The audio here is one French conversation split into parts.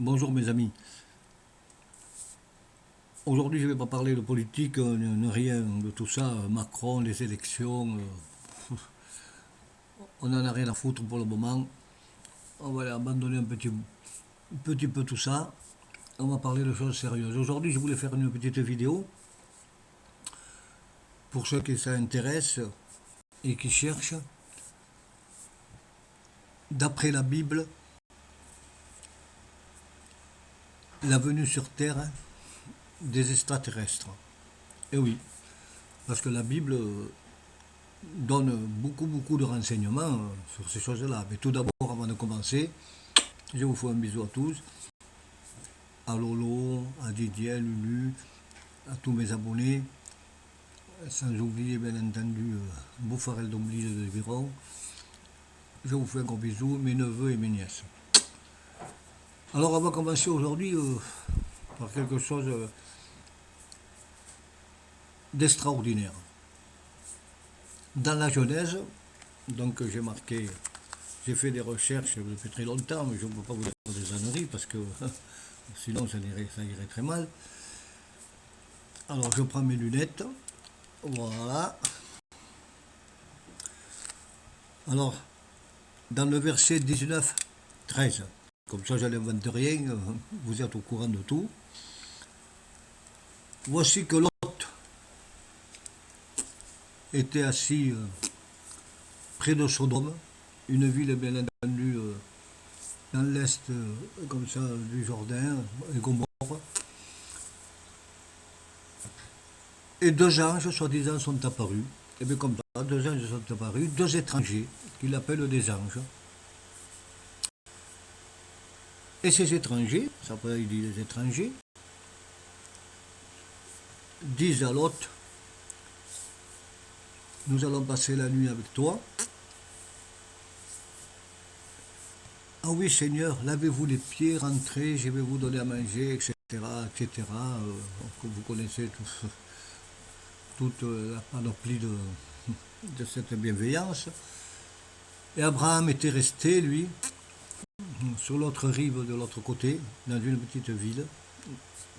Bonjour mes amis. Aujourd'hui je ne vais pas parler de politique, rien de tout ça. Macron, les élections, on n'en a rien à foutre pour le moment. On va abandonner petit peu tout ça. On va parler de choses sérieuses. Aujourd'hui je voulais faire une petite vidéo pour ceux qui s'intéressent et qui cherchent. D'après la Bible, la venue sur Terre des extraterrestres. Et oui, parce que la Bible donne beaucoup de renseignements sur ces choses-là. Mais tout d'abord, avant de commencer, je vous fais un bisou à tous, à Lolo, à Didier, à Lulu, à tous mes abonnés, sans oublier bien entendu Bouffarel d'Omblige de Viron. Je vous fais un gros bisou, mes neveux et mes nièces. Alors on va commencer aujourd'hui par quelque chose d'extraordinaire. Dans la Genèse, donc j'ai fait des recherches depuis très longtemps, mais je ne peux pas vous dire des âneries parce que sinon ça irait très mal. Alors je prends mes lunettes, voilà. Alors, dans le verset 19, 13, comme ça je n'invente rien, vous êtes au courant de tout. Voici que Lot était assis près de Sodome, une ville bien entendu dans l'est comme ça du Jourdain et Gomorrhe. Et deux anges, soi-disant, sont apparus. Et bien comme ça, deux anges sont apparus, deux étrangers, qu'il appelle des anges. Et ces étrangers, ça peut il dit les étrangers, disent à Lot, nous allons passer la nuit avec toi. Ah oui Seigneur, lavez-vous les pieds, rentrez, je vais vous donner à manger, etc. etc. Vous connaissez toute la panoplie de cette bienveillance. Et Abraham était resté, lui, sur l'autre rive de l'autre côté, dans une petite ville,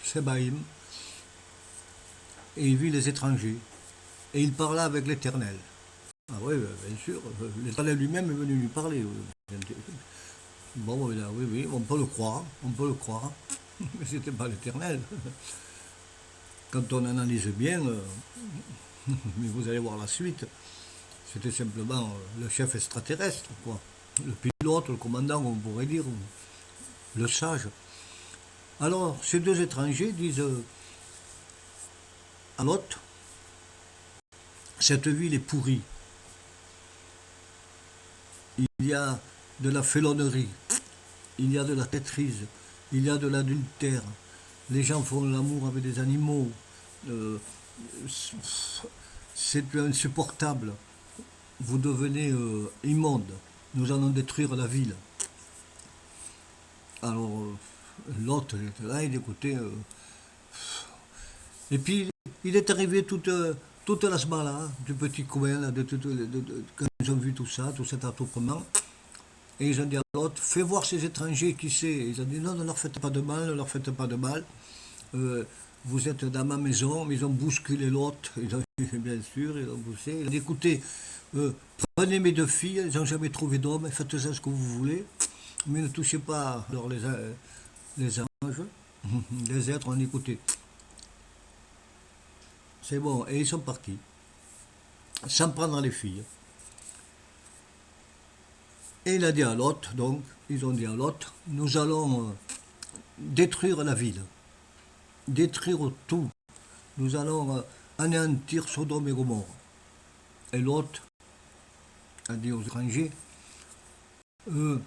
Sébaïm, et il vit les étrangers. Et il parla avec l'Éternel. Ah oui, bien sûr, l'Éternel lui-même est venu lui parler. Bon, oui, on peut le croire, mais c'était pas l'Éternel. Quand on analyse bien, mais vous allez voir la suite, c'était simplement le chef extraterrestre, quoi. Le pilote, le commandant, on pourrait dire, le sage. Alors, ces deux étrangers disent à Lot, cette ville est pourrie. Il y a de la félonnerie, il y a de la traîtrise, il y a de l'adultère. Les gens font l'amour avec des animaux. C'est insupportable. Vous devenez immonde. Nous allons détruire la ville. Alors, l'autre était là, il écoutait. Et puis, il est arrivé toute la smala du petit coin, là, quand ils ont vu tout ça, tout cet attroupement. Et ils ont dit à l'autre, fais voir ces étrangers, qui c'est. Ils ont dit, non, ne leur faites pas de mal, ne leur faites pas de mal. Vous êtes dans ma maison, mais ils ont bousculé l'autre, bien sûr, ils ont bousculé. Ils ont dit, écoutez, prenez mes deux filles, elles n'ont jamais trouvé d'homme, faites ça ce que vous voulez, mais ne touchez pas alors, les anges, les êtres, on écouté. C'est bon, et ils sont partis, sans prendre les filles. Et il a dit à l'autre, donc, ils ont dit à l'autre, nous allons détruire la ville, détruire tout. Nous allons anéantir Sodome et Gomorrhe. Et l'autre a dit aux étrangers, ne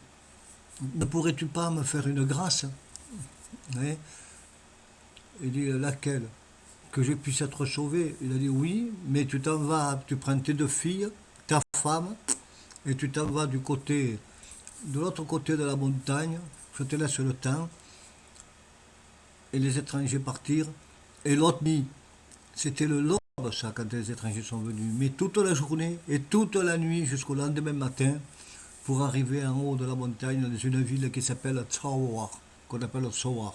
pourrais-tu pas me faire une grâce, hein? Il dit, laquelle? Que je puisse être sauvé. Il a dit, oui, mais tu t'en vas, tu prends tes deux filles, ta femme, et tu t'en vas de l'autre côté de la montagne, je te laisse le temps, et les étrangers partirent, et l'autre dit, c'était le lord ça quand les étrangers sont venus, mais toute la journée et toute la nuit jusqu'au lendemain matin, pour arriver en haut de la montagne dans une ville qui s'appelle Tsawa. qu'on appelle Sowar.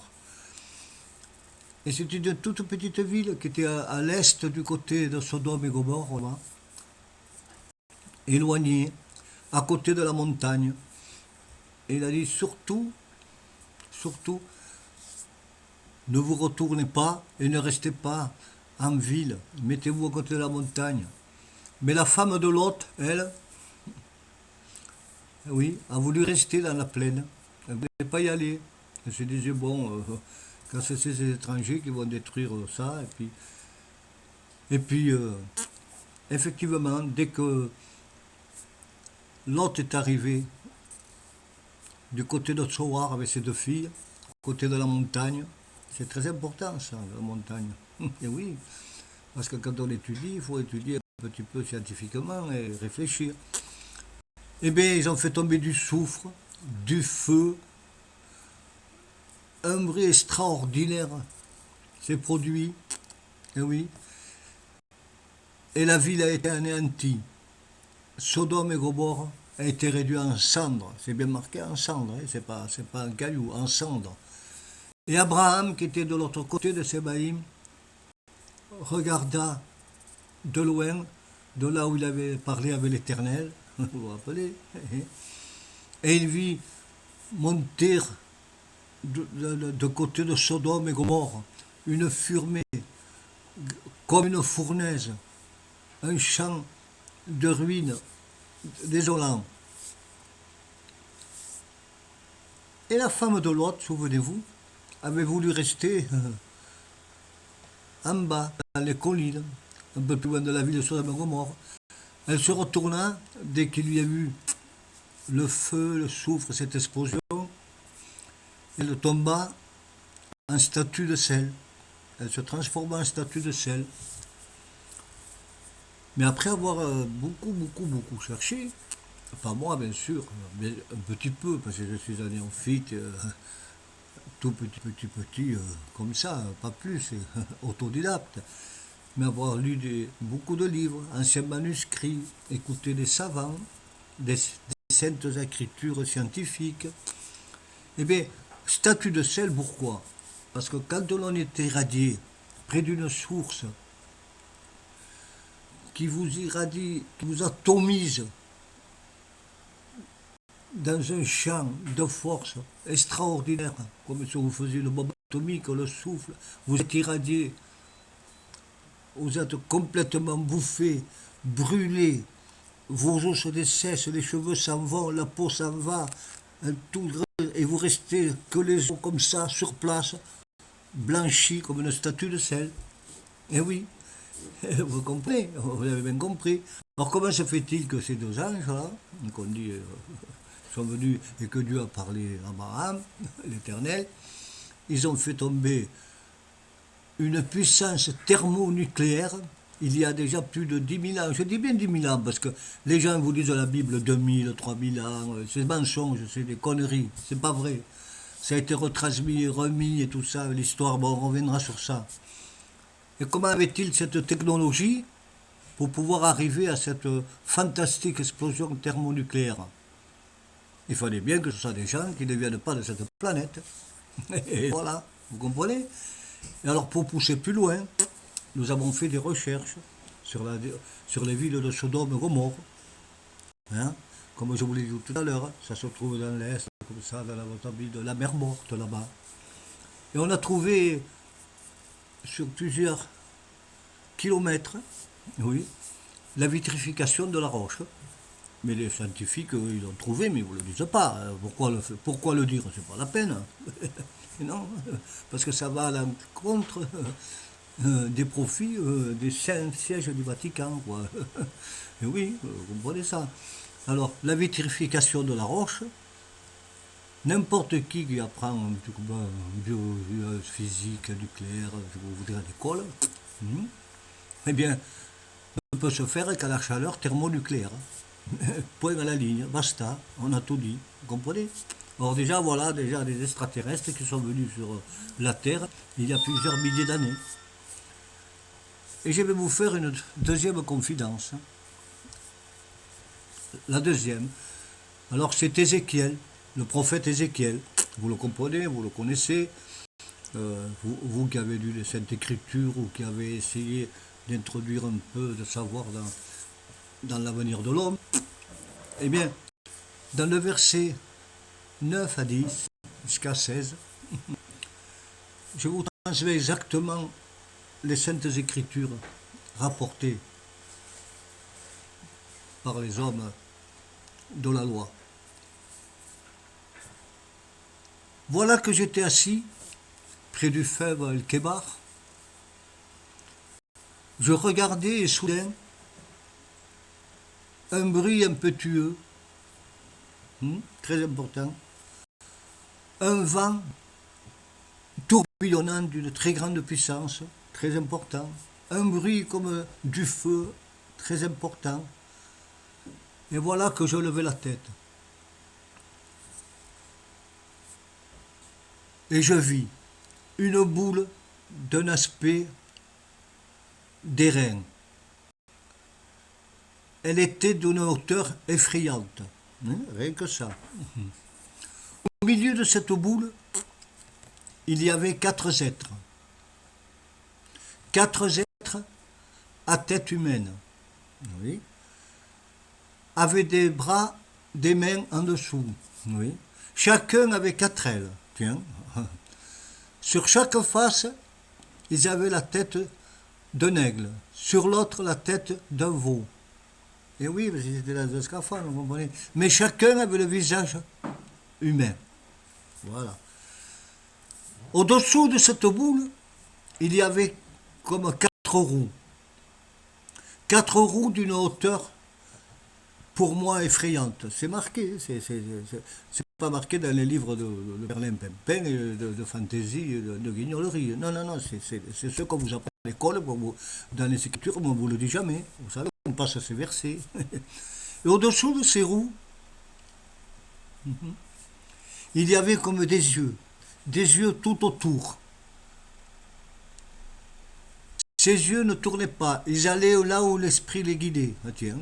Et c'est une toute petite ville qui était à l'est du côté de Sodome et Gomorrhe, là, éloignée, à côté de la montagne. Et il a dit surtout, surtout, ne vous retournez pas et ne restez pas en ville, mettez-vous à côté de la montagne. Mais la femme de Lot, elle, oui, a voulu rester dans la plaine. Elle ne voulait pas y aller. Elle se disait, bon, quand c'est ces étrangers qui vont détruire ça, et puis effectivement, dès que Lot est arrivé du côté de Tsowar avec ses deux filles, côté de la montagne, c'est très important ça, la montagne. Et oui, parce que quand on étudie, il faut étudier un petit peu scientifiquement et réfléchir. Eh bien, ils ont fait tomber du soufre, du feu, un bruit extraordinaire s'est produit, et oui, et la ville a été anéantie. Sodome et Gomorrhe a été réduit en cendres, c'est bien marqué en cendres, hein, c'est pas un caillou, en cendres. Et Abraham, qui était de l'autre côté de Sébaïm, regarda de loin, de là où il avait parlé avec l'Éternel, vous vous rappelez, et il vit monter de côté de Sodome et Gomorrhe une fumée comme une fournaise, un champ de ruines désolant. Et la femme de Lot, souvenez-vous, avait voulu rester en bas, dans les collines, un peu plus loin de la ville de Sodome et Gomorrhe. Elle se retourna dès qu'il y a eu le feu, le soufre, cette explosion. Elle tomba en statue de sel. Elle se transforma en statue de sel. Mais après avoir beaucoup cherché, pas moi bien sûr, mais un petit peu, parce que je suis un néophyte, tout petit, comme ça, pas plus, autodidacte, mais avoir lu beaucoup de livres, anciens manuscrits, écouté des savants, des saintes écritures scientifiques. Eh bien, statue de sel, pourquoi? Parce que quand on est irradié près d'une source qui vous irradie, qui vous atomise dans un champ de force extraordinaire, comme si vous faisiez le bombe atomique, le souffle, vous êtes irradié, vous êtes complètement bouffé, brûlé, vos os se dessèchent, les cheveux s'en vont, la peau s'en va, tout, et vous restez que les os comme ça, sur place, blanchis comme une statue de sel. Et oui, vous comprenez, vous avez bien compris. Alors comment se fait-il que ces deux anges-là, qu'on dit, sont venus et que Dieu a parlé à Abraham, l'Éternel, ils ont fait tomber une puissance thermonucléaire il y a déjà plus de 10 000 ans. Je dis bien 10 000 ans parce que les gens vous disent la Bible 2000, 3000 ans, c'est mensonge, c'est des conneries, c'est pas vrai. Ça a été retransmis, remis et tout ça, l'histoire, bon, on reviendra sur ça. Et comment avait-il cette technologie pour pouvoir arriver à cette fantastique explosion thermonucléaire? Il fallait bien que ce soit des gens qui ne viennent pas de cette planète. Et voilà, vous comprenez? Et alors pour pousser plus loin, nous avons fait des recherches sur les villes de Sodome et Gomorrhe. Hein? Comme je vous l'ai dit tout à l'heure, ça se trouve dans l'Est, comme ça, dans la ville de la mer Morte là-bas. Et on a trouvé sur plusieurs kilomètres, oui, la vitrification de la roche. Mais les scientifiques, ils l'ont trouvé, mais ils ne vous le disent pas. Pourquoi le dire? C'est pas la peine. Non, parce que ça va à l'encontre des profits des sièges du Vatican, quoi. Et oui, vous comprenez ça. Alors, la vitrification de la roche, n'importe qui apprend un biologie, physique, nucléaire, je vous dirais à l'école, eh bien, ne peut se faire qu'à la chaleur thermonucléaire. Point à la ligne, basta, on a tout dit, vous comprenez? Or déjà, voilà, déjà des extraterrestres qui sont venus sur la Terre il y a plusieurs milliers d'années. Et je vais vous faire une deuxième confidence. La deuxième, alors c'est Ézéchiel, le prophète Ézéchiel. Vous le comprenez, vous le connaissez. Vous qui avez lu les Saintes Écritures ou qui avez essayé d'introduire un peu de savoir dans l'avenir de l'homme, eh bien, dans le verset 9 à 10 jusqu'à 16, je vous transmets exactement les Saintes Écritures rapportées par les hommes de la loi. Voilà que j'étais assis près du fleuve El-Kébar. Je regardais et soudain, un bruit impétueux, très important, un vent tourbillonnant d'une très grande puissance, très important, un bruit comme du feu, très important. Et voilà que je levais la tête. Et je vis une boule d'un aspect d'airain. Elle était d'une hauteur effrayante, rien que ça. Au milieu de cette boule, il y avait 4 êtres. 4 êtres à tête humaine, oui, avaient des bras, des mains en dessous, oui. Chacun avait 4 ailes, tiens. Sur chaque face, ils avaient la tête d'un aigle, sur l'autre la tête d'un veau. Et oui, parce qu'ils étaient dans un scaphandre, vous comprenez. Mais chacun avait le visage humain. Voilà. Au-dessous de cette boule, il y avait comme 4 roues. 4 roues d'une hauteur, pour moi, effrayante. C'est marqué, c'est pas marqué dans les livres de Berlin-Pimpin, de fantaisie, de guignolerie. Non, non, non, c'est ce qu'on vous apprend à l'école, dans les écritures, mais on ne vous le dit jamais. Vous savez, on passe à ces versets. Et au-dessous de ces roues, il y avait comme des yeux tout autour. Ces yeux ne tournaient pas, ils allaient là où l'esprit les guidait. Ah, tiens.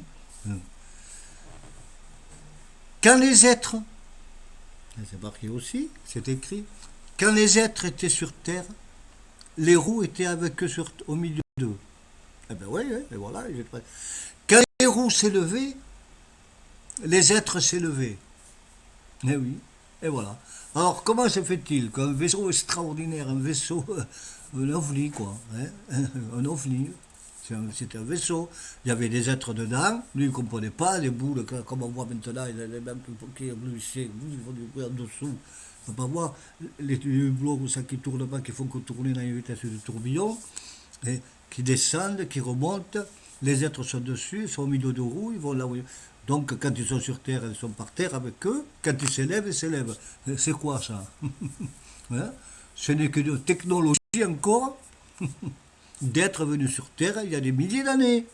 Quand les êtres, c'est marqué aussi, c'est écrit, quand les êtres étaient sur terre, les roues étaient avec eux au milieu d'eux. Eh bien oui, et voilà. Quand les roues s'élevaient, les êtres s'élevaient. Eh oui, et voilà. Alors comment se fait-il qu'un vaisseau extraordinaire, un vaisseau, un ovni quoi, un ovni, c'était un vaisseau, il y avait des êtres dedans, lui il ne comprenait pas, les boules, comme on voit maintenant, il y a les mêmes qui font du bruit en dessous, on ne peut pas voir les hublots qui ne tournent pas, qui font que tourner dans une vitesse de tourbillon, et qui descendent, qui remontent, les êtres sont dessus, ils sont au milieu de roues, ils vont là où donc quand ils sont sur terre, ils sont par terre avec eux, quand ils s'élèvent, ils s'élèvent. C'est quoi ça? Hein? Ce n'est qu'une technologie encore d'être venu sur terre il y a des milliers d'années.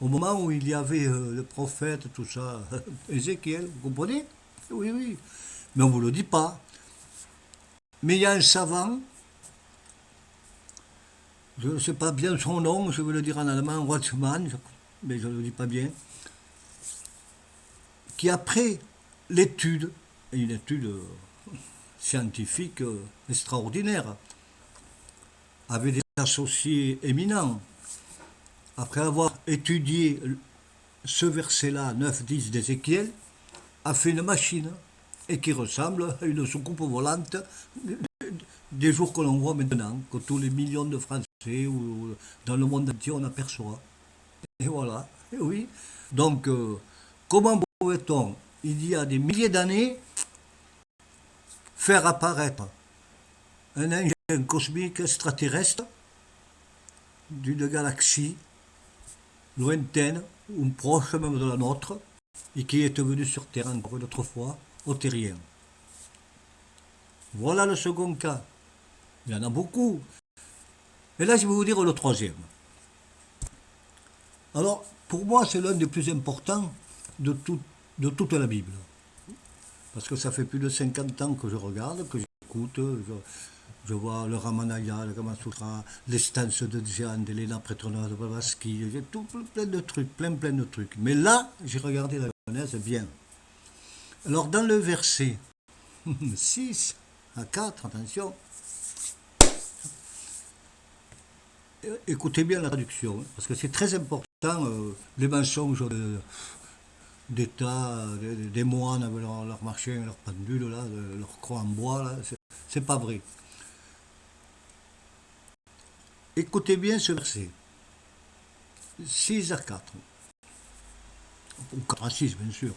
Au moment où il y avait le prophète, tout ça, Ézéchiel, vous comprenez? Oui, oui. Mais on ne vous le dit pas. Mais il y a un savant, je ne sais pas bien son nom, je vais le dire en allemand, Watchman, mais je ne le dis pas bien, qui après l'étude, une étude scientifique extraordinaire, avait des associés éminents, après avoir étudié ce verset-là, 9-10 d'Ézéchiel, a fait une machine et qui ressemble à une soucoupe volante des jours que l'on voit maintenant, que tous les millions de Français ou dans le monde entier on aperçoit. Et voilà, et oui. Donc, comment pouvait-on, il y a des milliers d'années, faire apparaître un engin cosmique extraterrestre d'une galaxie lointaine ou proche même de la nôtre et qui est venu sur Terre encore une autre fois, aux terriens? Voilà le second cas. Il y en a beaucoup. Et là, je vais vous dire le troisième. Alors, pour moi, c'est l'un des plus importants de toute la Bible. Parce que ça fait plus de 50 ans que je regarde, que j'écoute, je vois le Ramanaya, le Kamasutra, les stances de Dhyan, d'Elena Pretrona, de Blavatsky, j'ai tout plein de trucs, plein de trucs. Mais là, j'ai regardé la Genèse bien. Alors, dans le verset 6 à 4, attention. Écoutez bien la traduction, hein, parce que c'est très important, les mensonges d'État, des moines avec leur machin, leur pendule, là, leur croix en bois, là, c'est pas vrai. Écoutez bien ce verset, 6 à 4, ou 4 à 6 bien sûr.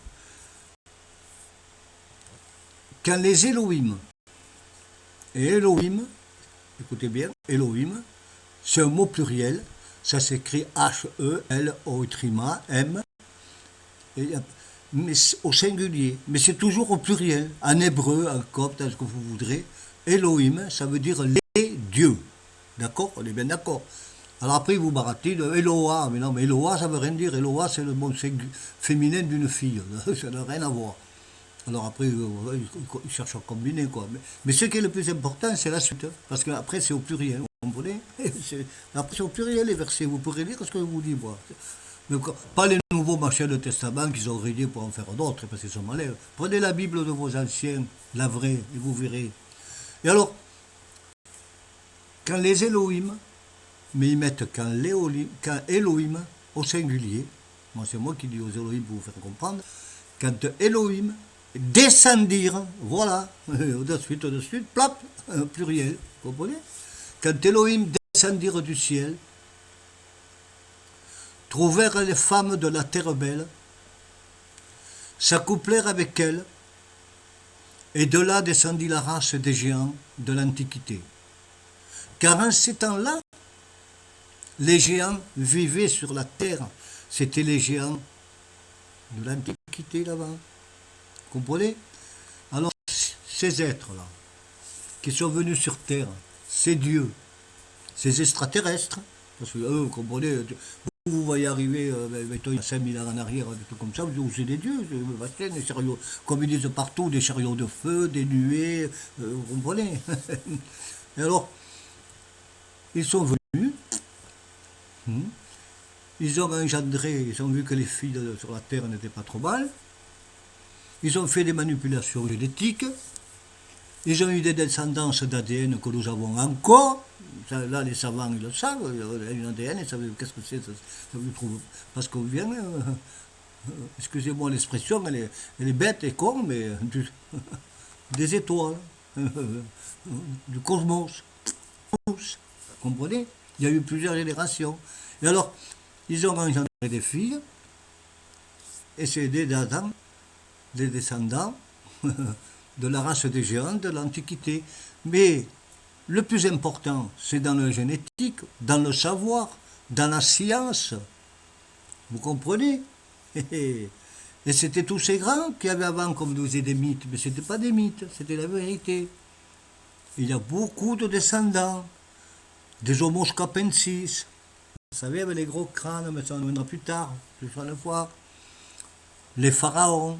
Quand les Elohim, et Elohim, écoutez bien, Elohim, c'est un mot pluriel, ça s'écrit H-E-L-O-M, mais au singulier, mais c'est toujours au pluriel, en hébreu, en copte, en ce que vous voudrez. Elohim, ça veut dire les dieux. D'accord? On est bien d'accord. Alors après, vous baratinent Eloah, mais non, mais Eloah, ça veut rien dire. Eloah, c'est le mot féminin d'une fille. Ça n'a rien à voir. Alors après, ils cherchent à combiner, quoi. Mais ce qui est le plus important, c'est la suite. Hein, parce qu'après, c'est au pluriel. Vous comprenez? Après, c'est au pluriel, les versets. Vous pourrez lire ce que je vous dis, moi. Mais pas les nouveaux machins de testament qu'ils ont rédigés pour en faire d'autres, parce qu'ils sont malins. Prenez la Bible de vos anciens, la vraie, et vous verrez. Et alors, quand les Elohim, mais ils mettent quand Elohim au singulier, moi c'est moi qui dis aux Elohim pour vous faire comprendre, quand Elohim descendirent, voilà, de suite, plap, pluriel, vous comprenez? Quand Elohim descendirent du ciel, trouvèrent les femmes de la terre belle, s'accouplèrent avec elles, et de là descendit la race des géants de l'Antiquité. Car en ces temps-là, les géants vivaient sur la terre. C'était les géants de l'Antiquité là-bas. Vous comprenez? Alors, ces êtres-là, qui sont venus sur terre, ces dieux, ces extraterrestres, parce que eux, vous comprenez, vous voyez arriver, mettons, il y a 5000 ans en arrière, des trucs comme ça, vous dites, c'est des dieux, des chariots, comme ils disent partout, des chariots de feu, des nuées, vous comprenez? Et alors, ils sont venus, ils ont engendré, ils ont vu que les filles sur la terre n'étaient pas trop mal, ils ont fait des manipulations génétiques, ils ont eu des descendances d'ADN que nous avons encore. Là, les savants, ils le savent. Une ADN, ils savent qu'est-ce que c'est. Ça vous trouve. Parce qu'on vient, excusez-moi l'expression, elle est bête et con, mais des étoiles, du cosmos. Vous comprenez? Il y a eu plusieurs générations. Et alors, ils ont engendré des filles, et c'est des descendants de la race des géants de l'Antiquité. Mais le plus important, c'est dans la génétique, dans le savoir, dans la science. Vous comprenez? Et c'était tous ces grands qui avaient avant, comme nous disaient, des mythes. Mais ce n'était pas des mythes, c'était la vérité. Il y a beaucoup de descendants, des Homo sapiensis. Vous savez, avec les gros crânes, mais ça en viendra plus tard, plus une fois. Les pharaons,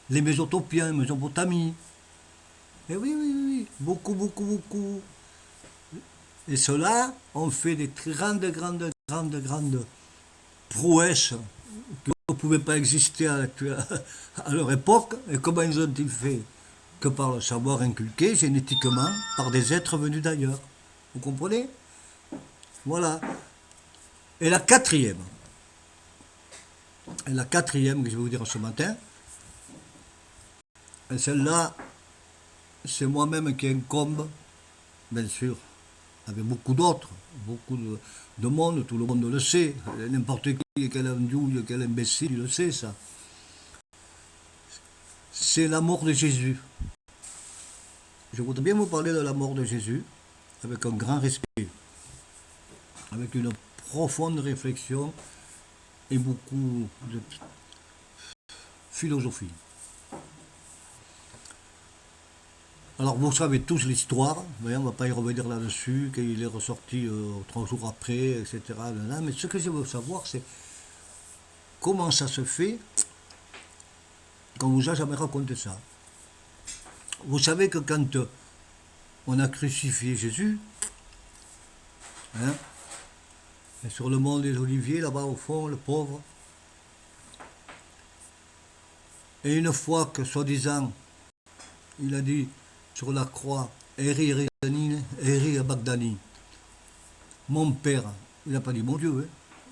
les Mésotopiens, Mésopotamie. Et oui, oui, oui, beaucoup, beaucoup, beaucoup. Et ceux-là ont fait des grandes, grandes, grandes, grandes prouesses qui ne pouvaient pas exister à leur époque. Et comment ils ont-ils fait? Que par le savoir inculqué génétiquement par des êtres venus d'ailleurs. Vous comprenez? Voilà. Et la quatrième que je vais vous dire ce matin, celle-là, c'est moi-même qui incombe, bien sûr, avec beaucoup d'autres, beaucoup de monde, tout le monde le sait, n'importe qui, quel andouille, quel imbécile, il le sait ça. C'est la mort de Jésus. Je voudrais bien vous parler de la mort de Jésus, avec un grand respect, avec une profonde réflexion et beaucoup de philosophie. Alors vous savez tous l'histoire, on ne va pas y revenir là-dessus, qu'il est ressorti 3 jours après, etc. Mais ce que je veux savoir, c'est comment ça se fait qu'on ne vous a jamais raconté ça. Vous savez que quand on a crucifié Jésus, hein, et sur le mont des Oliviers, là-bas au fond, le pauvre, et une fois que, soi-disant, il a dit sur la croix, Eri Bagdani, mon père, il n'a pas dit mon Dieu, hein.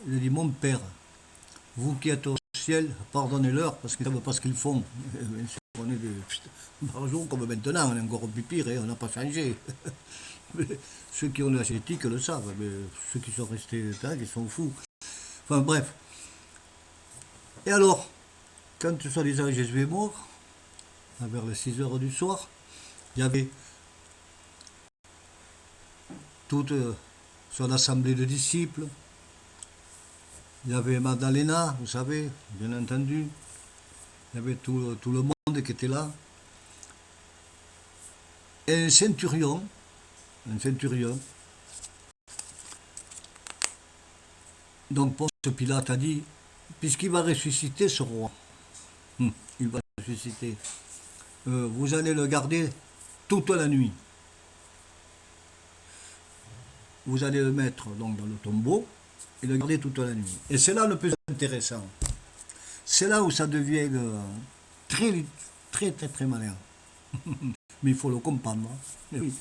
Il a dit mon père, vous qui êtes au ciel, pardonnez-leur parce qu'ils ne savent pas ce qu'ils font. Bien sûr, on est des par jour comme maintenant, on est encore plus pire, hein, on n'a pas changé. Mais ceux qui ont la génétique le savent, mais ceux qui sont restés là, ils sont fous. Enfin bref. Et alors, quand soi-disant Jésus est mort, vers les 6 heures du soir, il y avait toute son assemblée de disciples. Il y avait Magdalena, vous savez, bien entendu. Il y avait tout le monde qui était là. Et un centurion, donc Ponce Pilate a dit, puisqu'il va ressusciter ce roi, il va ressusciter, vous allez le garder toute la nuit. Vous allez le mettre donc dans le tombeau et le garder toute la nuit. Et c'est là le plus intéressant. C'est là où ça devient très, très, très, très malin. Mais il faut le comprendre. Hein. Oui.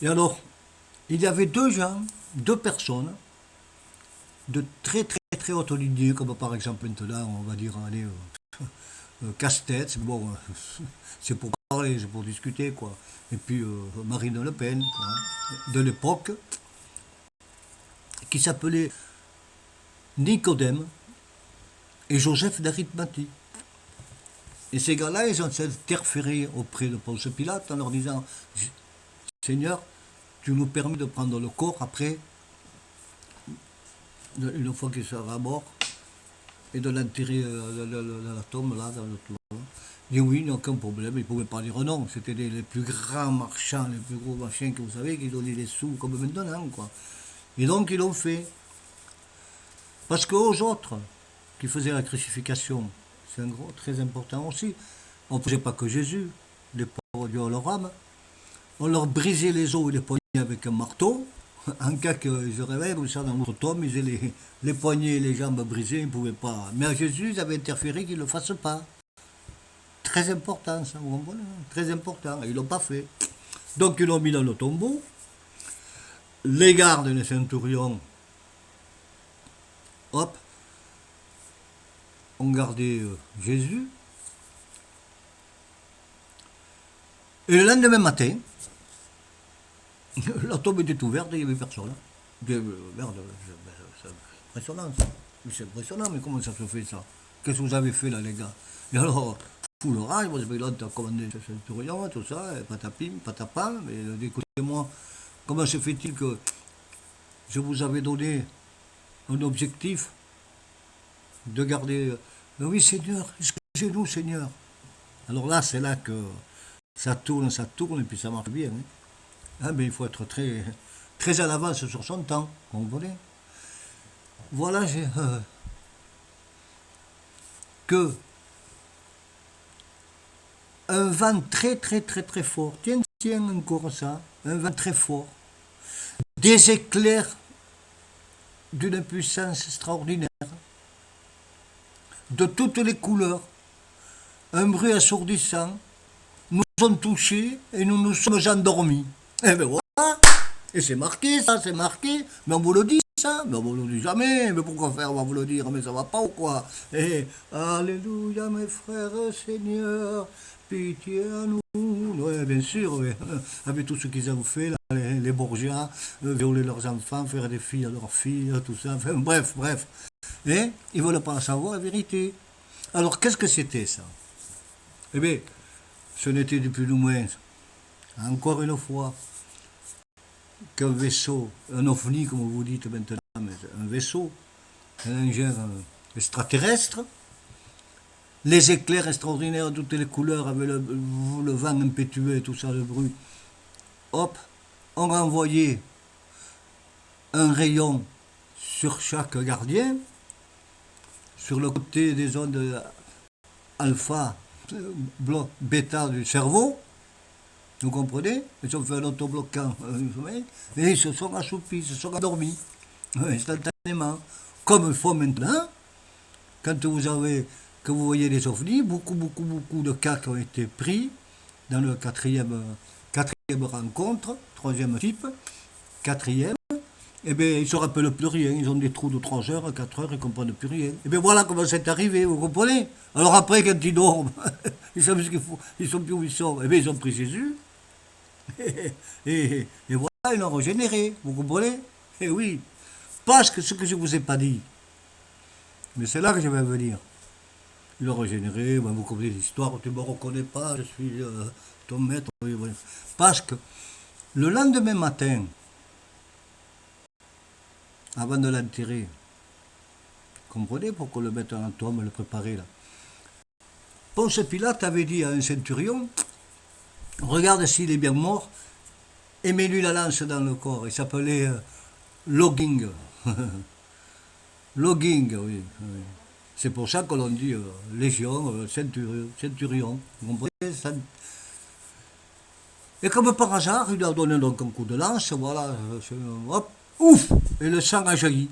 Et alors, il y avait deux personnes, de très, très, très haute lignée, comme par exemple maintenant, on va dire, allez, casse-tête, bon, c'est pour parler, c'est pour discuter, quoi. Et puis Marine Le Pen, quoi, hein, de l'époque, qui s'appelait Nicodème et Joseph d'Arimathie. Et ces gars-là, ils ont interféré auprès de Ponce Pilate en leur disant, Seigneur, tu nous permets de prendre le corps après, une fois qu'il sera mort, et de l'enterrer dans la tombe, là, dans le tour. Il dit oui, il n'y a aucun problème, ils ne pouvaient pas dire non. C'était les plus grands marchands, les plus gros machins que vous savez, qui donnaient des sous comme maintenant, quoi. Et donc ils l'ont fait. Parce qu'aux autres qui faisaient la crucifixion, c'est un gros, très important aussi, on ne faisait pas que Jésus, les pauvres Dieu leur âme, on leur brisait les os et les poignets avec un marteau. En cas qu'ils se réveillent, comme ça, dans notre tombe, ils avaient les poignets et les jambes brisées, ils ne pouvaient pas. Mais à Jésus, ils avaient interféré qu'ils ne le fassent pas. Très important, ça, vous comprenez? Très important. Et ils ne l'ont pas fait. Donc, ils l'ont mis dans le tombeau. Les gardes, les centurions, hop, ont gardé Jésus. Et le lendemain matin, la tombe était ouverte et il n'y avait personne. Merde, c'est impressionnant ça. C'est impressionnant, mais comment ça se fait ça? Qu'est-ce que vous avez fait là, les gars? Et alors, fou le rage, moi, j'ai commandé ce centurion, tout ça, et patapim, patapam, mais écoutez-moi, comment se fait-il que je vous avais donné un objectif de garder. Oui, Seigneur, excusez-nous, Seigneur. Alors là, c'est là que ça tourne, et puis ça marche bien. Hein. Ah, mais il faut être très, très à l'avance sur son temps, vous comprenez? Voilà, j'ai que un vent très, très, très, très fort. Tiens, tiens, encore ça. Un vent très fort. Des éclairs d'une puissance extraordinaire. De toutes les couleurs. Un bruit assourdissant. Nous ont touchés et nous nous sommes endormis. Et ben voilà. Et c'est marqué, ça, c'est marqué. Mais on vous le dit, ça. Mais on vous le dit jamais. Mais pourquoi faire, on va vous le dire. Mais ça va pas ou quoi? Et alléluia, mes frères, Seigneur. Pitié à nous. Oui, bien sûr, oui. Avec tout ce qu'ils ont fait, là, les Borgias, violer leurs enfants, faire des filles à leurs filles, tout ça. Enfin, bref, bref. Et ils ne veulent pas savoir la vérité. Alors, qu'est-ce que c'était ça? Eh bien, ce n'était du plus ou moins, encore une fois, qu'un vaisseau, un ovni, comme vous dites maintenant, mais un vaisseau, un engin extraterrestre. Les éclairs extraordinaires de toutes les couleurs, avec le vent impétueux et tout ça, le bruit. Hop, on renvoyait un rayon sur chaque gardien, sur le côté des ondes alpha, bêta du cerveau. Vous comprenez? Ils ont fait un autobloquant, et ils se sont assoupis, ils se sont endormis, instantanément. Comme il faut maintenant, quand vous voyez les ovnis, beaucoup de cas qui ont été pris, dans le quatrième rencontre, troisième type, quatrième, eh bien, ils ne se rappellent plus rien. Ils ont des trous de 3 heures, 4 heures, ils ne comprennent plus rien. Et bien voilà comment c'est arrivé, vous comprenez? Alors après, quand ils dorment, ils savent ce qu'il faut, ils sont plus où ils sont. Eh bien, ils ont pris Jésus. Et voilà, ils l'ont régénéré, vous comprenez? Eh oui, parce que ce que je ne vous ai pas dit, mais c'est là que je vais venir. Ils l'ont régénéré, ben, vous connaissez l'histoire, tu ne me reconnais pas, je suis ton maître. Oui, oui. Parce que le lendemain matin, avant de l'enterrer, comprenez pourquoi le mettre en tombe, le préparer là. Ponce Pilate avait dit à un centurion, regarde s'il est bien mort, et mets-lui la lance dans le corps. Il s'appelait Logging. Logging, oui. Oui. C'est pour ça que l'on dit légion, centurion. Vous comprenez ça? Et comme par hasard, il a donné donc un coup de lance, voilà, hop, ouf, et le sang a jailli.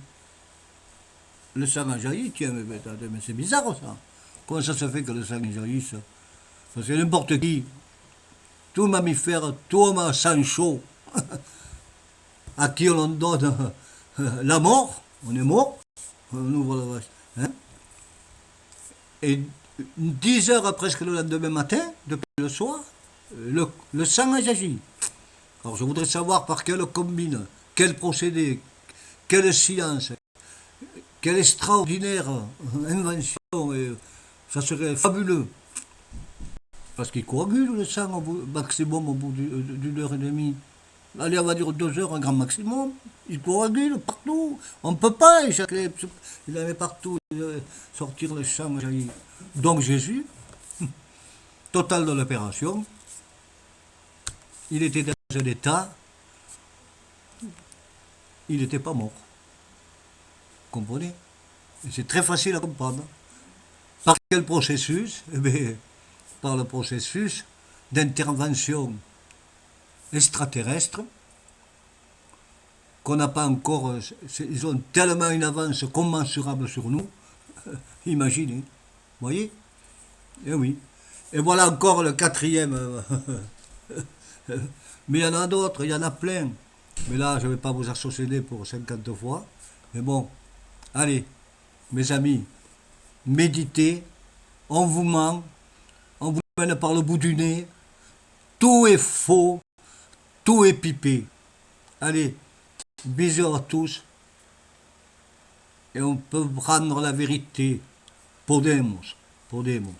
Le sang a jailli, tiens, mais c'est bizarre ça. Comment ça se fait que le sang jaillisse? Parce que n'importe qui, tout mammifère, tout homme à sang chaud, à qui on donne la mort, on est mort, on ouvre le vache. Hein? Et 10 heures presque le lendemain matin, depuis le soir, le sang a jailli. Alors je voudrais savoir par quelle combine, quel procédé, quelle science, quelle extraordinaire invention, et ça serait fabuleux. Parce qu'il coagule le sang au maximum au bout d'une heure et demie. Allez, on va dire 2 heures, un grand maximum. Il coagule partout. On ne peut pas échapper. Il avait partout sortir le sang. Donc Jésus, total de l'opération, il était dans un état, il n'était pas mort. Vous comprenez? Et c'est très facile à comprendre. Par quel processus? Eh bien, par le processus d'intervention extraterrestre qu'on n'a pas encore. Ils ont tellement une avance commensurable sur nous. Imaginez. Vous voyez? Eh oui. Et voilà encore le quatrième. Mais il y en a d'autres, il y en a plein. Mais là, je ne vais pas vous associer pour 50 fois. Mais bon, allez, mes amis, méditez, on vous ment, on vous mène par le bout du nez. Tout est faux, tout est pipé. Allez, bisous à tous. Et on peut prendre la vérité. Podemos, podemos.